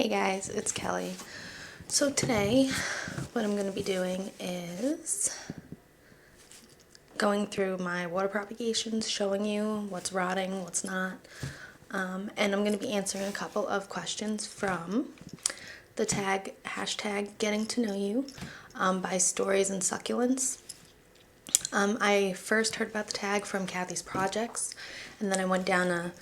Hey guys, it's Kelly. So today, what I'm going to be doing is going through my water propagations, showing you what's rotting, what's not, and I'm going to be answering a couple of questions from the hashtag gettingtoknowyou by Stories and Succulents. I first heard about the tag from Kathy's projects, and then I went down a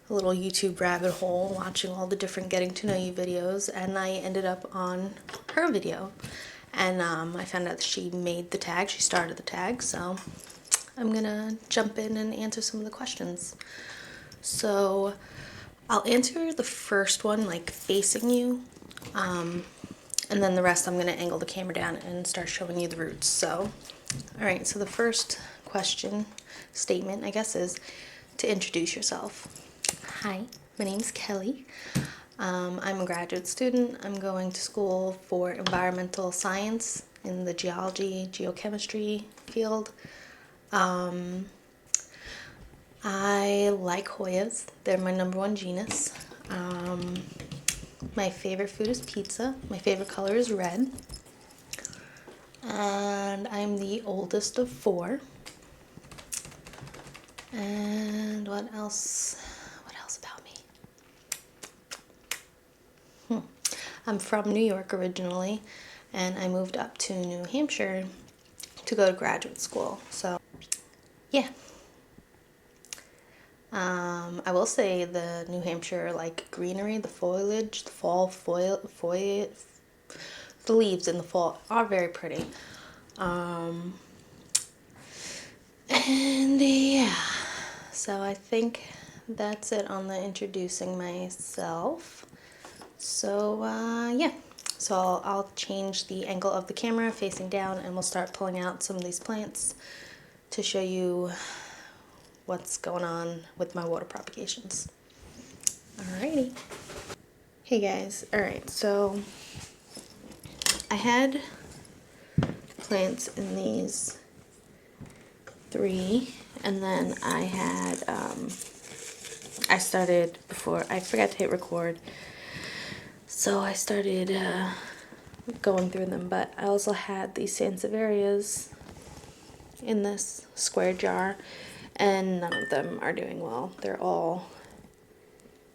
little YouTube rabbit hole watching all the different getting to know you videos, and I ended up on her video, and I found out that she made the tag, she started the tag, so I'm gonna jump in and answer some of the questions. So I'll answer the first one like facing you, and then the rest I'm gonna angle the camera down and start showing you the roots. So alright, so the first statement I guess, is to introduce yourself. Hi, my name's Kelly. I'm a graduate student. I'm going to school for environmental science in the geochemistry field. I like Hoyas. They're my #1 genus. My favorite food is pizza. My favorite color is red. And I'm the oldest of 4. And what else about me? I'm from New York originally, and I moved up to New Hampshire to go to graduate school. So, yeah. I will say the New Hampshire greenery, the foliage, the fall foliage, the leaves in the fall are very pretty. And yeah, so I think that's it on the introducing myself. So yeah, so I'll change the angle of the camera facing down, and we'll start pulling out some of these plants to show you what's going on with my water propagations. Alrighty. Hey guys, alright, so I had plants in these 3, and then I had, I started before, I forgot to hit record, so I started going through them, but I also had these sansevierias in this square jar, and none of them are doing well. They're all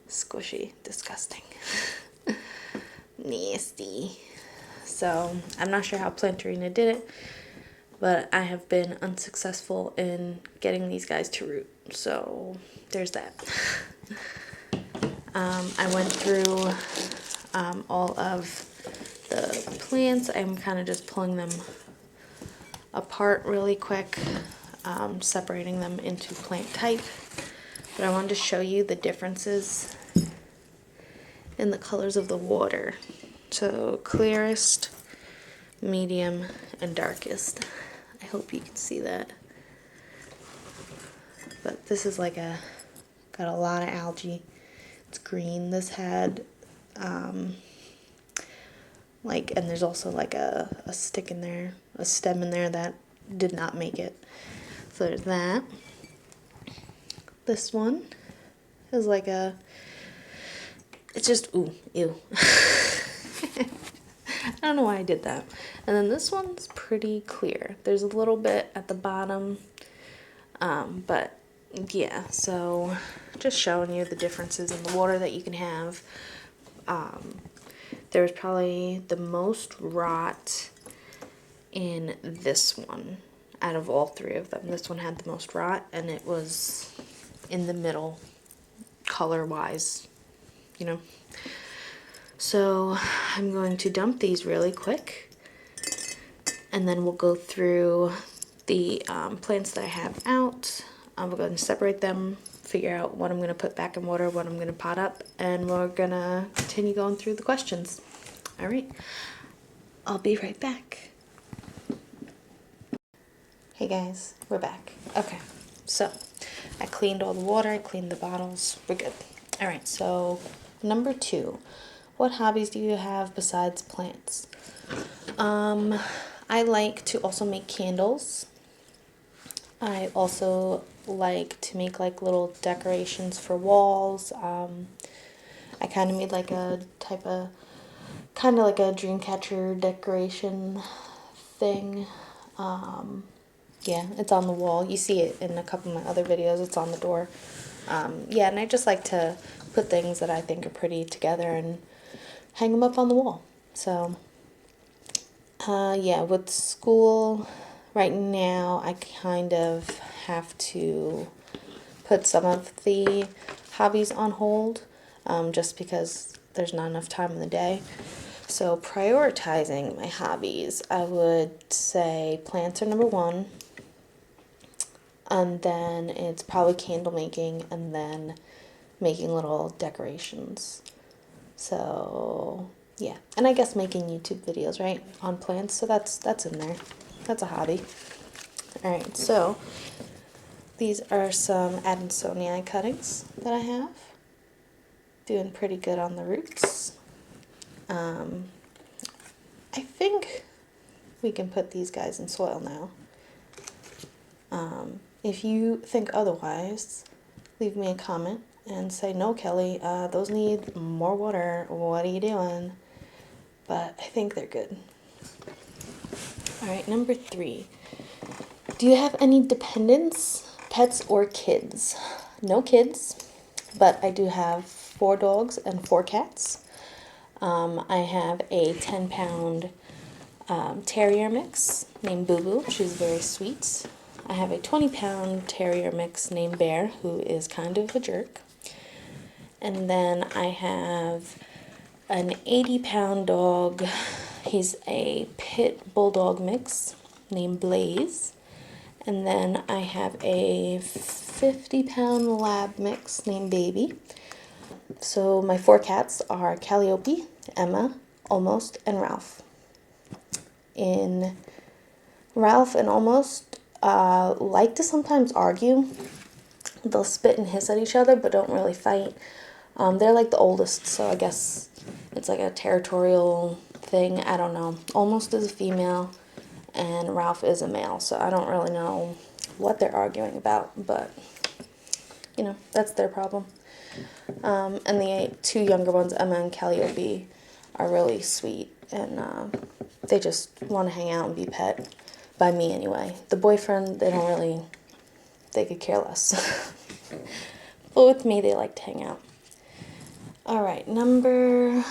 squishy, disgusting, nasty. So I'm not sure how Plantarina did it, but I have been unsuccessful in getting these guys to root. So there's that. I went through all of the plants. I'm kind of just pulling them apart really quick, separating them into plant type. But I wanted to show you the differences in the colors of the water. So clearest, medium, and darkest. I hope you can see that. But this is got a lot of algae. It's green. This had and there's also a stick in there, a stem in there that did not make it. So there's that. This one is it's just, ooh, ew. I don't know why I did that. And then this one's pretty clear. There's a little bit at the bottom, but yeah, so just showing you the differences in the water that you can have. There was probably the most rot in this one out of all 3 of them. This one had the most rot, and it was in the middle color-wise, you know. So I'm going to dump these really quick, and then we'll go through the plants that I have out. We're going to separate them, figure out what I'm going to put back in water, what I'm going to pot up, and we're going to continue going through the questions. Alright, I'll be right back. Hey guys, we're back. Okay, so I cleaned all the water, I cleaned the bottles, we're good. Alright, so number 2, what hobbies do you have besides plants? I like to also make candles. I also like to make little decorations for walls, I kind of made like a type of, kind of like a dream catcher decoration thing. Yeah, it's on the wall. You see it in a couple of my other videos. It's on the door. Yeah, and I just like to put things that I think are pretty together and hang them up on the wall. So, yeah, with school right now, I kind of have to put some of the hobbies on hold, just because there's not enough time in the day. So prioritizing my hobbies, I would say plants are number one, and then it's probably candle making, and then making little decorations. So yeah, and I guess making YouTube videos, right, on plants. So that's in there. That's a hobby. All right, so these are some Adansonii cuttings that I have. Doing pretty good on the roots. I think we can put these guys in soil now. If you think otherwise, leave me a comment and say, no, Kelly, those need more water. What are you doing? But I think they're good. All right, number 3. Do you have any dependents, pets, or kids? No kids, but I do have 4 dogs and 4 cats. I have a 10-pound terrier mix named Boo Boo. She's very sweet. I have a 20-pound terrier mix named Bear, who is kind of a jerk. And then I have an 80-pound dog. He's a pit bulldog mix named Blaze. And then I have a 50-pound lab mix named Baby. So my 4 cats are Calliope, Emma, Almost, and Ralph. In Ralph and Almost like to sometimes argue. They'll spit and hiss at each other, but don't really fight. They're like the oldest, so I guess it's like a territorial thing. I don't know. Almost is a female, and Ralph is a male, so I don't really know what they're arguing about, but, you know, that's their problem. And the 2 younger ones, Emma and Calliope, are really sweet, and they just want to hang out and be pet, by me anyway. The boyfriend, they could care less. But with me, they like to hang out. All right, number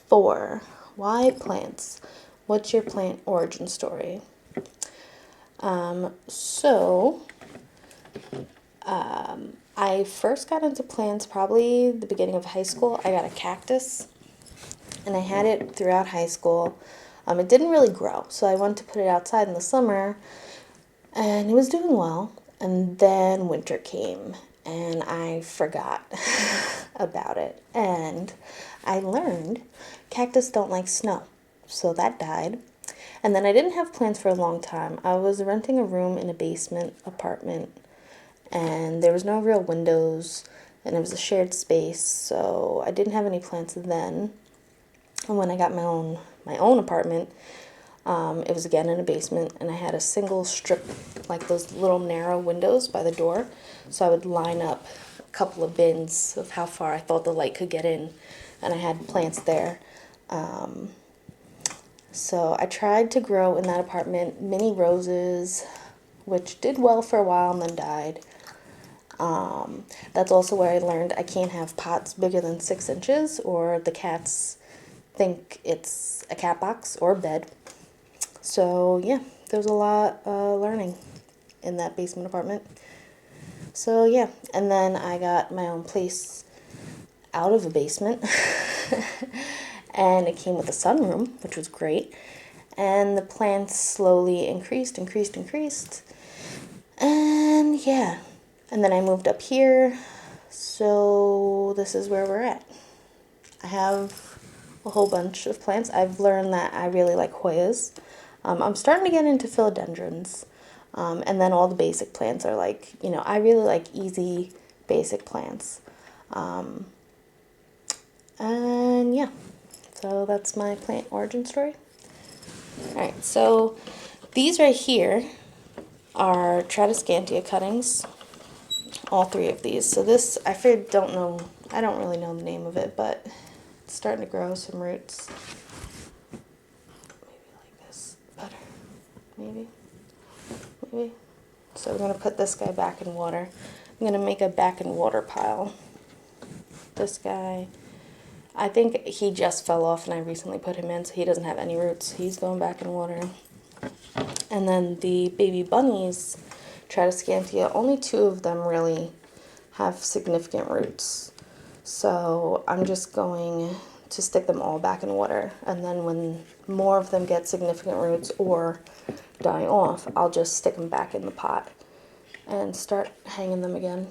4. Why plants? What's your plant origin story? I first got into plants probably the beginning of high school. I got a cactus, and I had it throughout high school. It didn't really grow, so I wanted to put it outside in the summer, and it was doing well. And then winter came, and I forgot about it. And I learned cactus don't like snow, so that died. And then I didn't have plants for a long time. I was renting a room in a basement apartment, and there was no real windows, and it was a shared space, so I didn't have any plants then. And when I got my own apartment, it was again in a basement, and I had a single strip, like those little narrow windows by the door, so I would line up a couple of bins of how far I thought the light could get in, and I had plants there. So I tried to grow in that apartment mini roses, which did well for a while and then died. That's also where I learned I can't have pots bigger than 6 inches, or the cats think it's a cat box or a bed. So yeah, there was a lot learning in that basement apartment. So yeah, and then I got my own place out of a basement, and it came with a sunroom, which was great. And the plants slowly increased, and yeah. And then I moved up here, so this is where we're at. I have a whole bunch of plants. I've learned that I really like Hoyas. I'm starting to get into philodendrons, and then all the basic plants are like, you know, I really like easy basic plants. And yeah, so that's my plant origin story. Alright, so these right here are Tradescantia cuttings, all 3 of these. So this, I don't know I don't really know the name of it, but it's starting to grow some roots. Maybe like this better. Maybe. So we're going to put this guy back in water. I'm going to make a back in water pile. This guy, I think he just fell off and I recently put him in, so he doesn't have any roots. He's going back in water. And then the baby bunnies, Tradescantia, only 2 of them really have significant roots. So I'm just going to stick them all back in water. And then when more of them get significant roots or die off, I'll just stick them back in the pot and start hanging them again.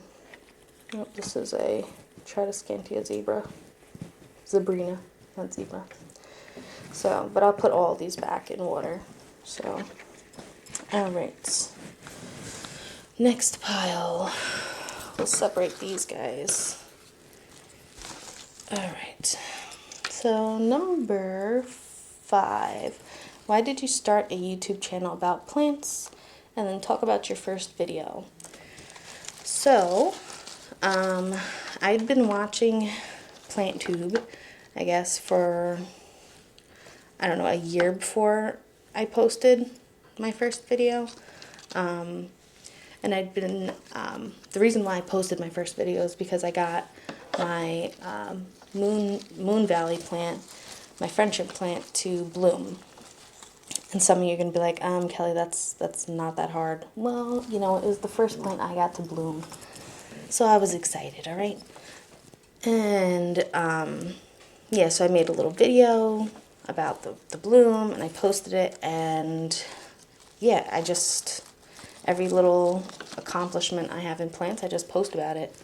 Oh, this is a Tradescantia zebrina, not zebra. So, but I'll put all these back in water. So, all right. Next pile. We'll separate these guys. All right. So, number 5. Why did you start a YouTube channel about plants? And then talk about your first video. So, I'd been watching PlantTube, I guess, for, I don't know, a year before I posted my first video. And I'd been, the reason why I posted my first video is because I got my Moon Valley plant, my friendship plant, to bloom. And some of you are going to be like, Kelly, that's not that hard. Well, you know, it was the first plant I got to bloom. So I was excited, all right? And, yeah, so I made a little video about the bloom, and I posted it, and, yeah, I just, every little accomplishment I have in plants, I just post about it.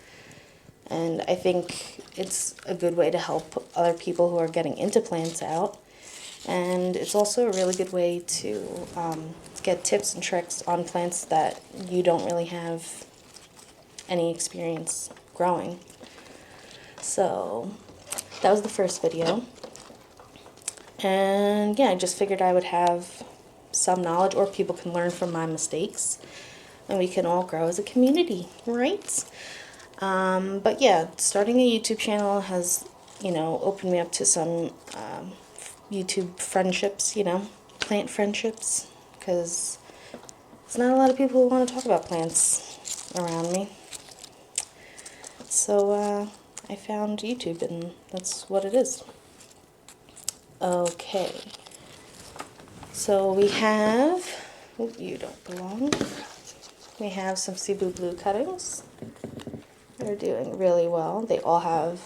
And I think it's a good way to help other people who are getting into plants out. And it's also a really good way to get tips and tricks on plants that you don't really have any experience growing. So that was the first video. And yeah, I just figured I would have some knowledge, or people can learn from my mistakes, and we can all grow as a community, right? But yeah, starting a YouTube channel has, you know, opened me up to some YouTube friendships, you know, plant friendships, because there's not a lot of people who want to talk about plants around me. So I found YouTube, and that's what it is. Okay, so we have, oh, you don't belong. We have some Cebu Blue cuttings. They're doing really well. They all have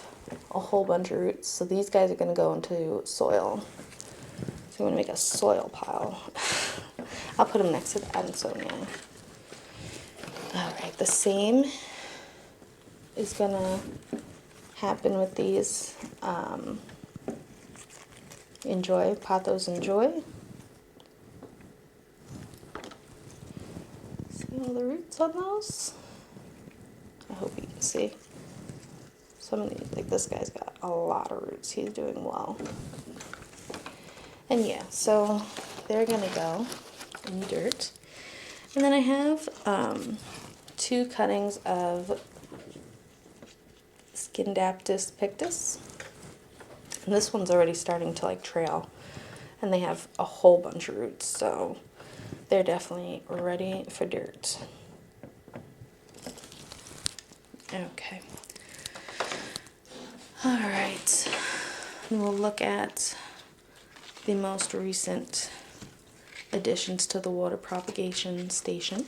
a whole bunch of roots, so these guys are going to go into soil. So I'm going to make a soil pile. I'll put them next to the Adansonia. Alright, the same is going to happen with these Pothos Enjoy. See all the roots on those? I hope you can see. Some of these, like this guy's got a lot of roots. He's doing well. And yeah, so they're going to go in the dirt. And then I have 2 cuttings of Scindaptus pictus. And this one's already starting to like trail. And they have a whole bunch of roots, so they're definitely ready for dirt. Okay. All right. And we'll look at the most recent additions to the water propagation station.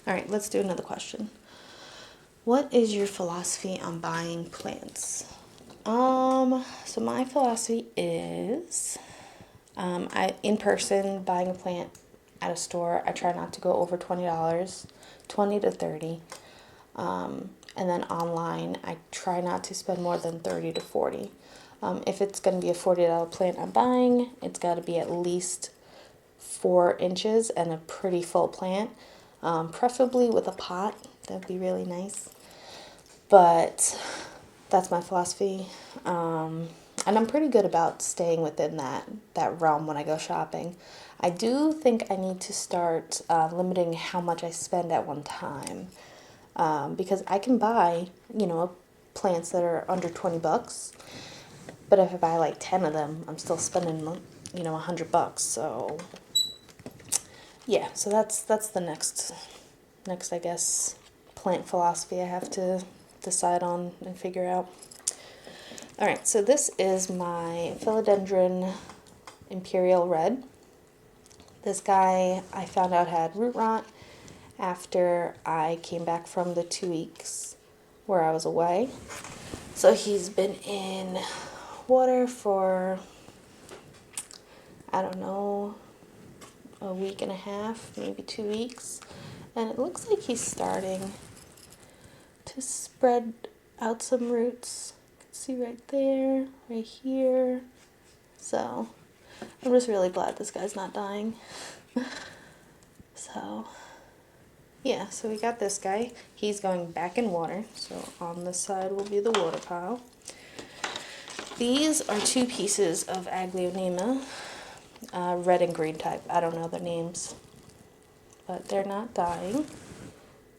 All right, let's do another question. What is your philosophy on buying plants? So my philosophy is, in person, buying a plant at a store, I try not to go over $20, 20 to 30. And then online, I try not to spend more than 30 to 40. If it's going to be a $40 plant I'm buying, it's got to be at least 4 inches and a pretty full plant, preferably with a pot. That'd be really nice. But that's my philosophy. I And I'm pretty good about staying within that realm when I go shopping. I do think I need to start limiting how much I spend at one time, because I can buy, you know, plants that are under 20 bucks, but if I buy like 10 of them, I'm still spending, you know, $100. So yeah, so that's the next I guess plant philosophy I have to decide on and figure out. All right, so this is my philodendron imperial red. This guy I found out had root rot after I came back from the 2 weeks where I was away. So he's been in water for, I don't know, a week and a half, maybe 2 weeks. And it looks like he's starting to spread out some roots. You can see right there, right here. So I'm just really glad this guy's not dying. So yeah, so we got this guy. He's going back in water. So on this side will be the water pile. These are 2 pieces of Aglaonema, red and green type. I don't know their names, but they're not dying.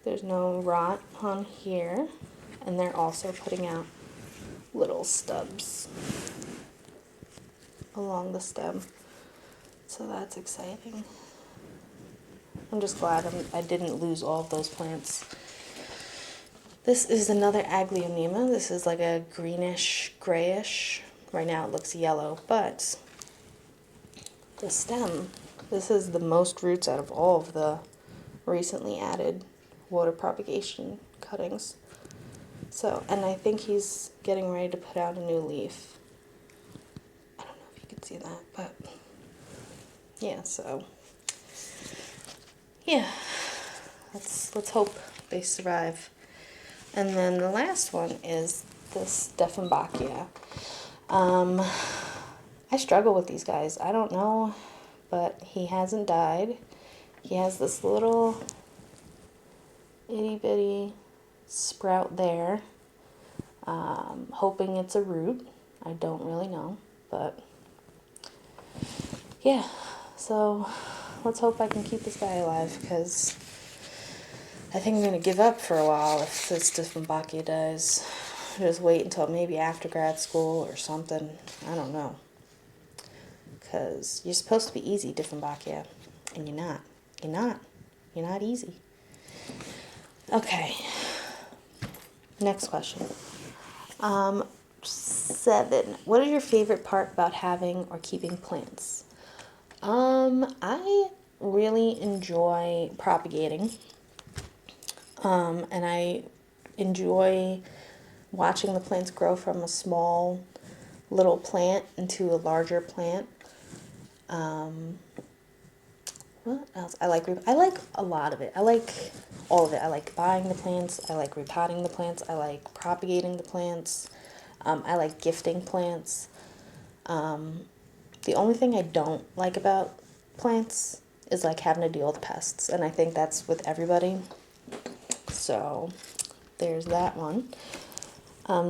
There's no rot on here, and they're also putting out little stubs along the stem. So that's exciting. I'm just glad I didn't lose all of those plants. This is another Aglaonema. This is like a greenish, grayish. Right now it looks yellow, but the stem, this is the most roots out of all of the recently added water propagation cuttings. So, and I think he's getting ready to put out a new leaf. I don't know if you can see that, but yeah, so yeah, let's hope they survive. And then the last one is this Dieffenbachia. I struggle with these guys. I don't know, but he hasn't died. He has this little itty bitty sprout there. Hoping it's a root. I don't really know, but yeah, so let's hope I can keep this guy alive, because I think I'm going to give up for a while if this Dieffenbachia dies. Just wait until maybe after grad school or something. I don't know. Because you're supposed to be easy, Dieffenbachia, and you're not. You're not. You're not easy. Okay. Next question. 7. What is your favorite part about having or keeping plants? I really enjoy propagating. And I enjoy watching the plants grow from a small little plant into a larger plant. What else? I like a lot of it. I like all of it. I like buying the plants. I like repotting the plants. I like propagating the plants. I like gifting plants. The only thing I don't like about plants is like having to deal with pests, and I think that's with everybody. So there's that one.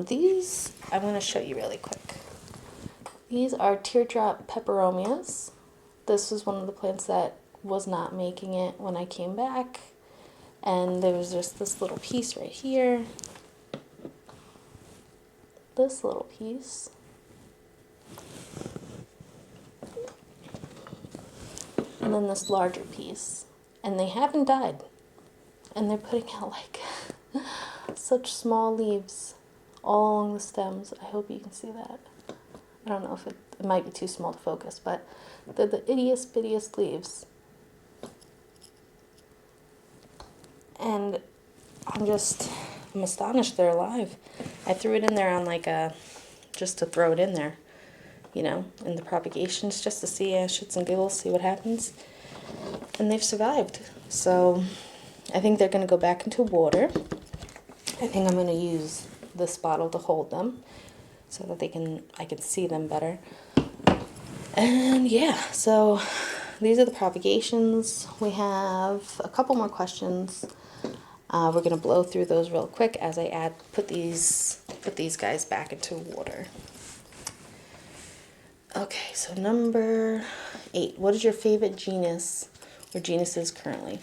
These I'm going to show you really quick. These are teardrop peperomias. This was one of the plants that was not making it when I came back, and there was just this little piece right here, this little piece, and then this larger piece, and they haven't died, and they're putting out like such small leaves all along the stems. I hope you can see that. I don't know if it might be too small to focus, but they're the ittiest bittiest leaves. And I'm astonished they're alive. I threw it in there on like just to throw it in there, you know, in the propagations, just to see, shits and giggles, see what happens. And they've survived. So I think they're going to go back into water. I think I'm going to use this bottle to hold them so that I can see them better. And yeah, so these are the propagations. We have a couple more questions. We're going to blow through those real quick as I put these guys back into water. Okay, so number 8. What is your favorite genus or genuses currently?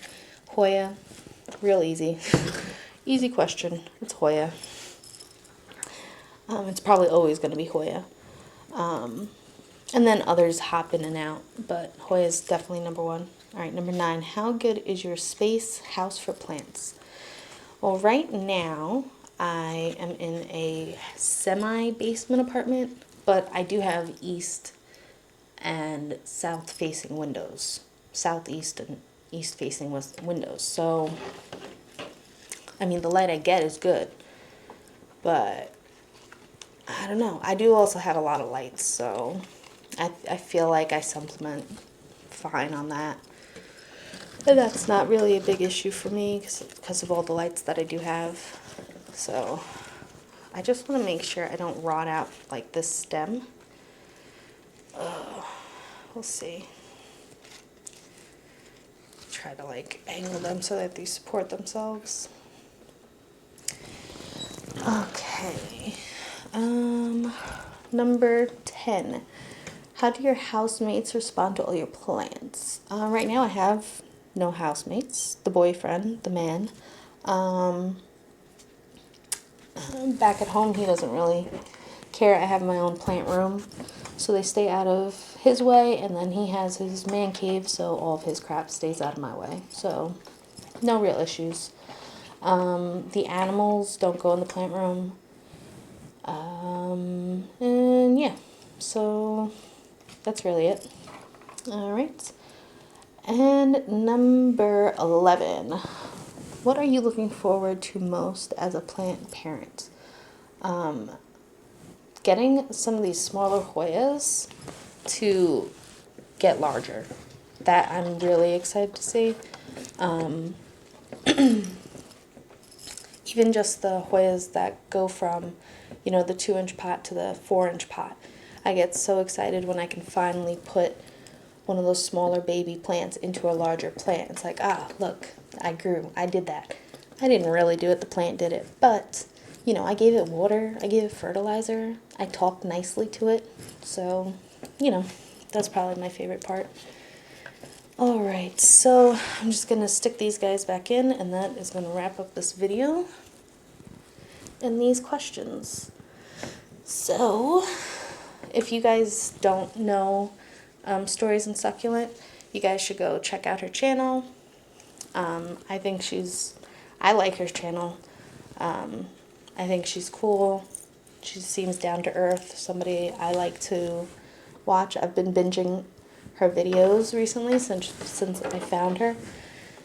Hoya. Real easy. Easy question. It's Hoya. It's probably always going to be Hoya. And then others hop in and out, but Hoya is definitely number 1. All right, number 9. How good is your space house for plants? Well, right now I am in a semi-basement apartment, but I do have east and south facing windows. Southeast and east facing windows. So, I mean, the light I get is good, but I don't know. I do also have a lot of lights, so I feel like I supplement fine on that. And that's not really a big issue for me because of all the lights that I do have. So I just want to make sure I don't rot out like this stem. We'll see. Try to like angle them so that they support themselves. Okay. Number 10. How do your housemates respond to all your plants? Right now I have no housemates. The boyfriend, the man. Back at home, he doesn't really care. I have my own plant room, so they stay out of his way, and then he has his man cave, so all of his crap stays out of my way. So, no real issues. The animals don't go in the plant room. And yeah, so that's really it. All right. And number 11. What are you looking forward to most as a plant parent? Getting some of these smaller Hoyas to get larger. That I'm really excited to see. Even just the Hoyas that go from, the 2-inch pot to the 4-inch pot. I get so excited when I can finally put one of those smaller baby plants into a larger plant. It's like, look, I grew. I did that. I didn't really do it. The plant did it. But, I gave it water. I gave it fertilizer. I talked nicely to it. So, that's probably my favorite part. All right, so I'm just going to stick these guys back in, and that is going to wrap up this video and these questions. So, if you guys don't know Stories and Succulent, you guys should go check out her channel. I like her channel. I think she's cool. She seems down to earth, somebody I like to watch. I've been binging her videos recently since I found her,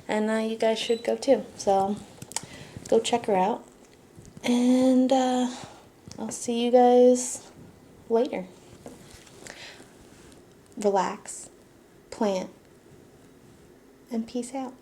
and you guys should go too. So go check her out, and I'll see you guys later. Relax, plant, and peace out.